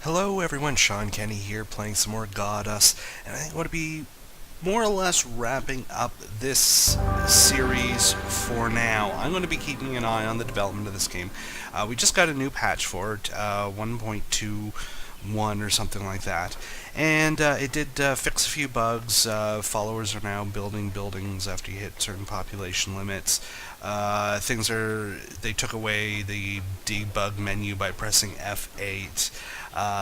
Hello everyone, Shawn, Kenney here, playing some more GODUS, and I think I'm going to be more or less wrapping up this series for now. I'm going to be keeping an eye on the development of this game. We just got a new patch for it, 1.21 or something like that, and it did fix a few bugs. Followers are now building buildings after you hit certain population limits. They took away the debug menu by pressing F8.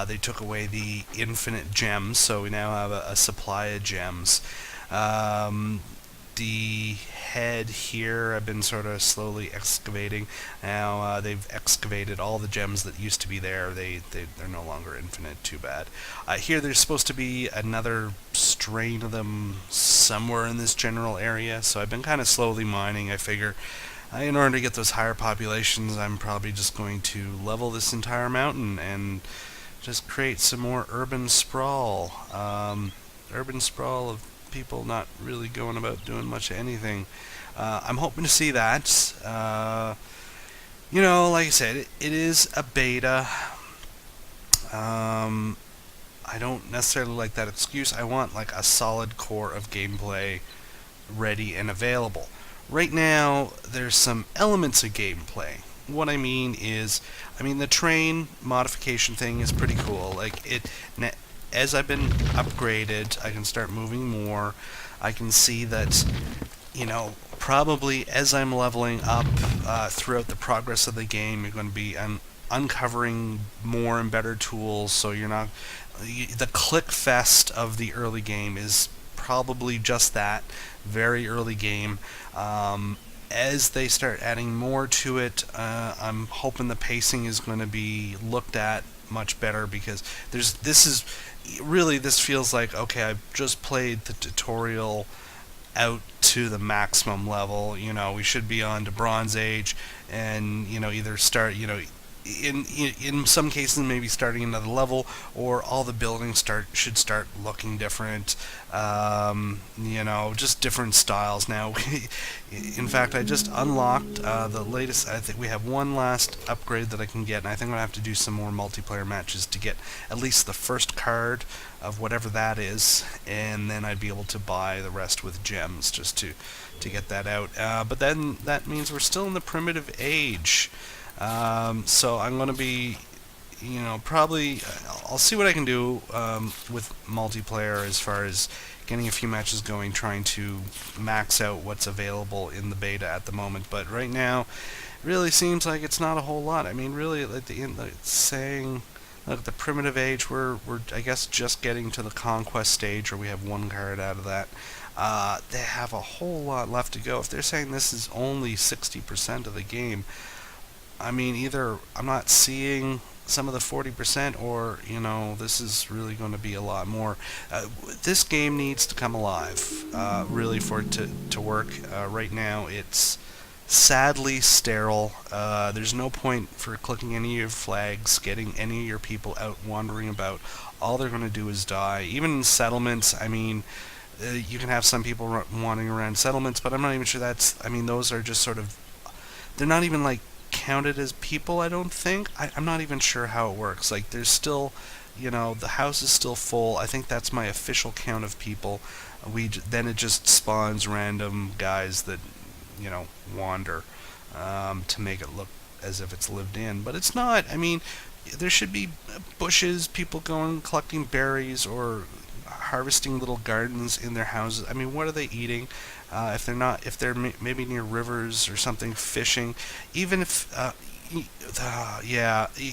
They took away the infinite gems, so we now have a supply of gems. The head here I've been sort of slowly excavating. Now they've excavated all the gems that used to be there. They're no longer infinite, too bad. Here there's supposed to be another strain of them somewhere in this general area, so I've been kind of slowly mining. I figure in order to get those higher populations, I'm probably just going to level this entire mountain and just create some more urban sprawl. Urban sprawl of people not really going about doing much of anything. I'm hoping to see that. Like I said, it is a beta. I don't necessarily like that excuse. I want like a solid core of gameplay ready and available. Right now, there's some elements of gameplay. What I mean is, the train modification thing is pretty cool. As I've been upgraded, I can start moving more. I can see that, probably as I'm leveling up throughout the progress of the game, you're going to be uncovering more and better tools, so you're not... the click fest of the early game is probably just that, very early game. As they start adding more to it, I'm hoping the pacing is going to be looked at much better, because this feels like, okay, I've just played the tutorial out to the maximum level. We should be on to Bronze Age, and either start, in some cases maybe starting another level, or all the buildings should start looking different. Just different styles now. In fact, I just unlocked the latest. I think we have one last upgrade that I can get, and I think I'm gonna have to do some more multiplayer matches to get at least the first card of whatever that is, and then I'd be able to buy the rest with gems just to get that out. But then that means we're still in the primitive age. So I'm going to be, probably, I'll see what I can do with multiplayer as far as getting a few matches going, trying to max out what's available in the beta at the moment. But right now, really seems like it's not a whole lot. Really, it's saying, look, the primitive age, we're I guess just getting to the conquest stage, or we have one card out of that. They have a whole lot left to go. If they're saying this is only 60% of the game, either I'm not seeing some of the 40%, or, this is really going to be a lot more. This game needs to come alive, really, for it to work. Right now, it's sadly sterile. There's no point for clicking any of your flags, getting any of your people out wandering about. All they're going to do is die. Even in settlements, you can have some people wandering around settlements, but I'm not even sure that's... those are just sort of... They're not even, counted as people, I don't think. I'm not even sure how it works. There's still, the house is still full. I think that's my official count of people. Then it just spawns random guys that, wander to make it look as if it's lived in. But it's not. There should be bushes, people going collecting berries, or harvesting little gardens in their houses. What are they eating? If they're maybe near rivers or something, fishing. Even if,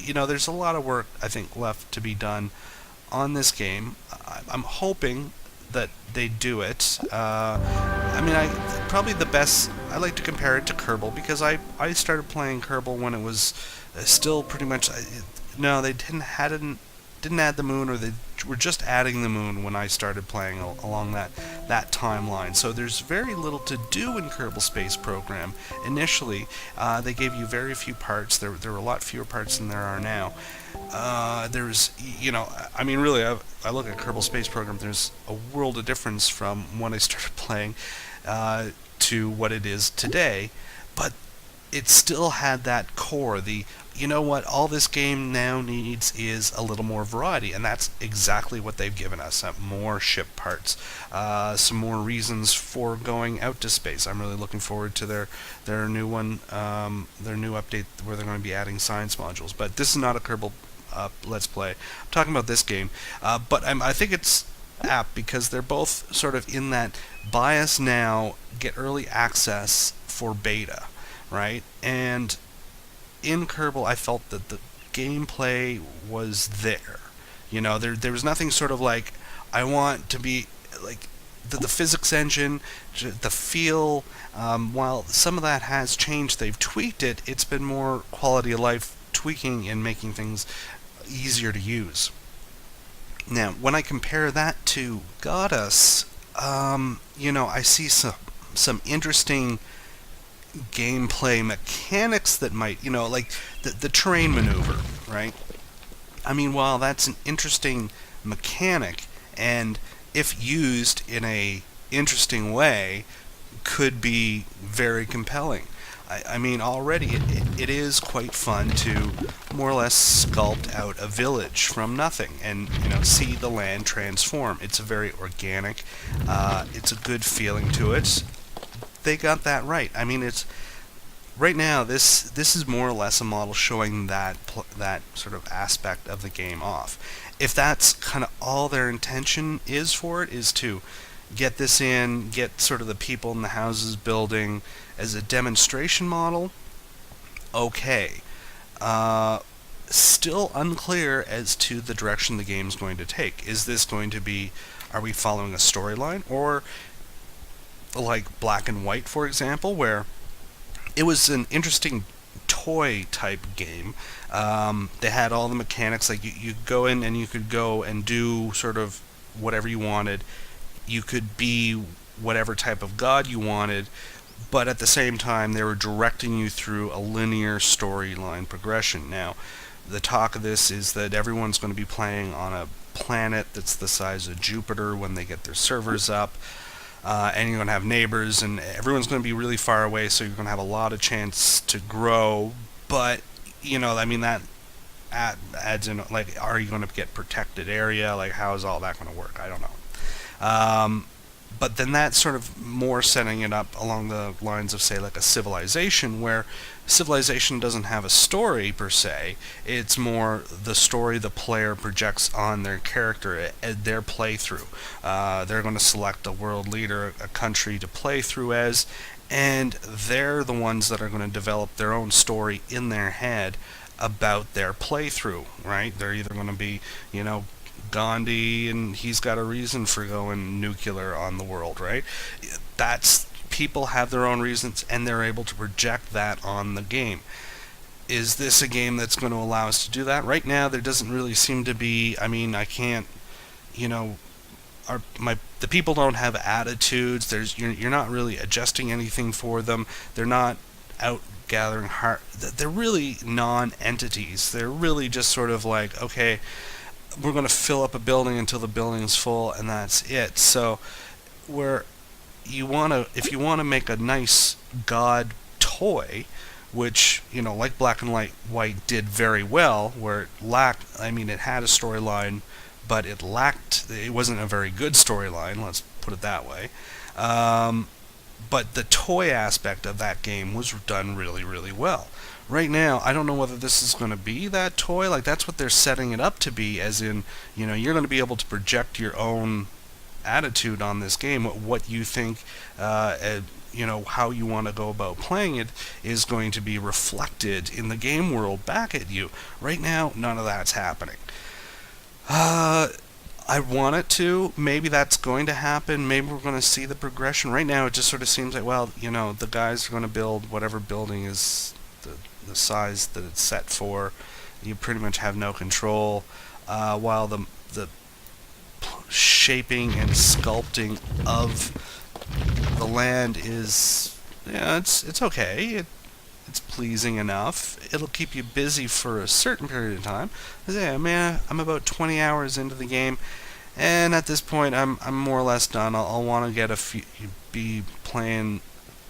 there's a lot of work, I think, left to be done on this game. I'm hoping that they do it. Probably the best, I like to compare it to Kerbal, because I started playing Kerbal when it was still pretty much, no, they didn't add the moon, or they were just adding the moon when I started playing along that timeline. So there's very little to do in Kerbal Space Program. Initially, they gave you very few parts. There were a lot fewer parts than there are now. There's, really, I look at Kerbal Space Program, there's a world of difference from when I started playing. to what it is today, but it still had that core. You know what, all this game now needs is a little more variety, and that's exactly what they've given us. More ship parts, some more reasons for going out to space. I'm really looking forward to their new one, their new update where they're going to be adding science modules. But this is not a Kerbal Let's Play. I'm talking about this game, but I think it's apt because they're both sort of in that buy us now, get early access for beta, right? And in Kerbal, I felt that the gameplay was there. You know, there was nothing sort of like, I want to be like the physics engine, the feel. While some of that has changed, they've tweaked it. It's been more quality of life tweaking and making things easier to use. Now, when I compare that to GODUS, you know, I see some interesting gameplay mechanics that might, you know, like the terrain maneuver, right? I mean, while that's an interesting mechanic, and if used in a interesting way, could be very compelling. I mean, already it is quite fun to more or less sculpt out a village from nothing and, you know, see the land transform. It's a very organic, it's a good feeling to it. They got that right. I mean, it's right now this is more or less a model showing that sort of aspect of the game off. If that's kind of all their intention is for it, is to get this in, get sort of the people in the houses building as a demonstration model, okay. Still unclear as to the direction the game's going to take. Is this going to be, are we following a storyline, or like Black and White, for example, where it was an interesting toy type game. They had all the mechanics, like you go in and you could go and do sort of whatever you wanted. You could be whatever type of god you wanted, but at the same time they were directing you through a linear storyline progression. Now, the talk of this is that everyone's going to be playing on a planet that's the size of Jupiter when they get their servers up. And you're going to have neighbors, and everyone's going to be really far away, so you're going to have a lot of chance to grow. But, you know, I mean, that adds in, like, are you going to get protected area? Like, how is all that going to work? I don't know. But then that's sort of more setting it up along the lines of, say, like a Civilization, where Civilization doesn't have a story per se. It's more the story the player projects on their character, their playthrough. They're going to select a world leader, a country to play through as, and they're the ones that are going to develop their own story in their head about their playthrough, right? They're either going to be, you know, Gandhi, and he's got a reason for going nuclear on the world, right? That's, people have their own reasons, and they're able to project that on the game. Is this a game that's going to allow us to do that? Right now, there doesn't really seem to be. I mean, I can't, you know, the people don't have attitudes. You're not really adjusting anything for them. They're not out gathering heart. They're really non-entities. They're really just sort of like, okay, we're going to fill up a building until the building is full, and that's it. So, if you want to make a nice god toy, which, you know, like Black and White did very well, where it lacked, I mean, it had a storyline, but it wasn't a very good storyline, let's put it that way. But the toy aspect of that game was done really, really well. Right now, I don't know whether this is going to be that toy. Like, that's what they're setting it up to be, as in, you know, you're going to be able to project your own attitude on this game, what you think, you know, how you want to go about playing it is going to be reflected in the game world back at you. Right now, none of that's happening. I want it to. Maybe that's going to happen. Maybe we're going to see the progression. Right now, it just sort of seems like, well, you know, the guys are going to build whatever building is the size that it's set for. You pretty much have no control, while the shaping and sculpting of the land is, yeah, it's okay. It's pleasing enough. It'll keep you busy for a certain period of time. I'm about 20 hours into the game, and at this point, I'm more or less done. I'll want to be playing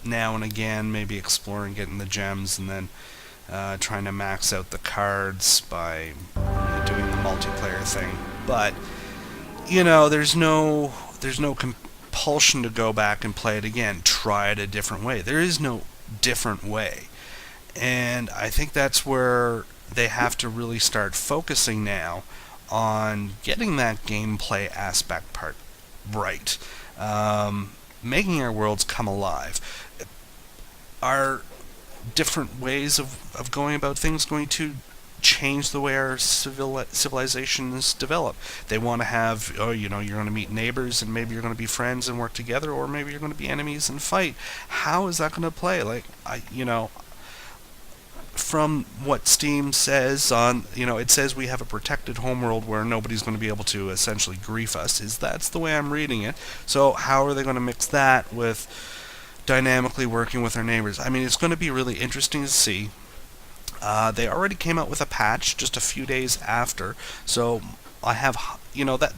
now and again, maybe exploring getting the gems, and then trying to max out the cards by doing the multiplayer thing. But there's no compulsion to go back and play it again. Try it a different way. There is no different way. And I think that's where they have to really start focusing now on getting that gameplay aspect part right. Making our worlds come alive. Are different ways of going about things going to change the way our civilizations develop? They want to have, you're going to meet neighbors and maybe you're going to be friends and work together, or maybe you're going to be enemies and fight. How is that going to play? Like, from what Steam says it says we have a protected homeworld where nobody's going to be able to essentially grief us. That's the way I'm reading it. So how are they going to mix that with dynamically working with our neighbors? I mean, it's going to be really interesting to see. They already came out with a patch just a few days after, so I have,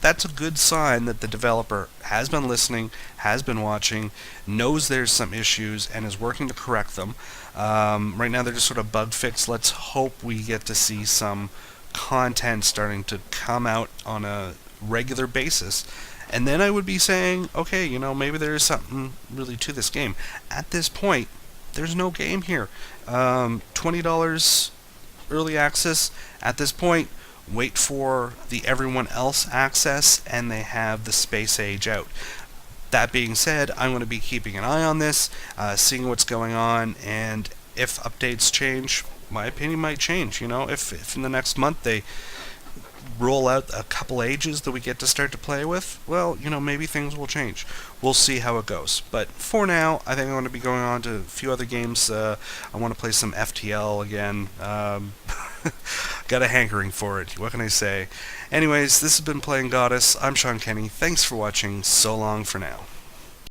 that's a good sign that the developer has been listening, has been watching, knows there's some issues, and is working to correct them. Right now they're just sort of bug fixed. Let's hope we get to see some content starting to come out on a regular basis. And then I would be saying, okay, maybe there is something really to this game. At this point, there's no game here. $20 early access. At this point, wait for the everyone else access, and they have the space age out. That being said, I'm going to be keeping an eye on this, seeing what's going on, and if updates change, my opinion might change. If in the next month they roll out a couple ages that we get to start to play with, well, maybe things will change. We'll see how it goes. But for now, I think I'm going to be going on to a few other games. I want to play some FTL again. Got a hankering for it. What can I say? Anyways, this has been Playing Goddess. I'm Shawn Kenney. Thanks for watching. So long for now.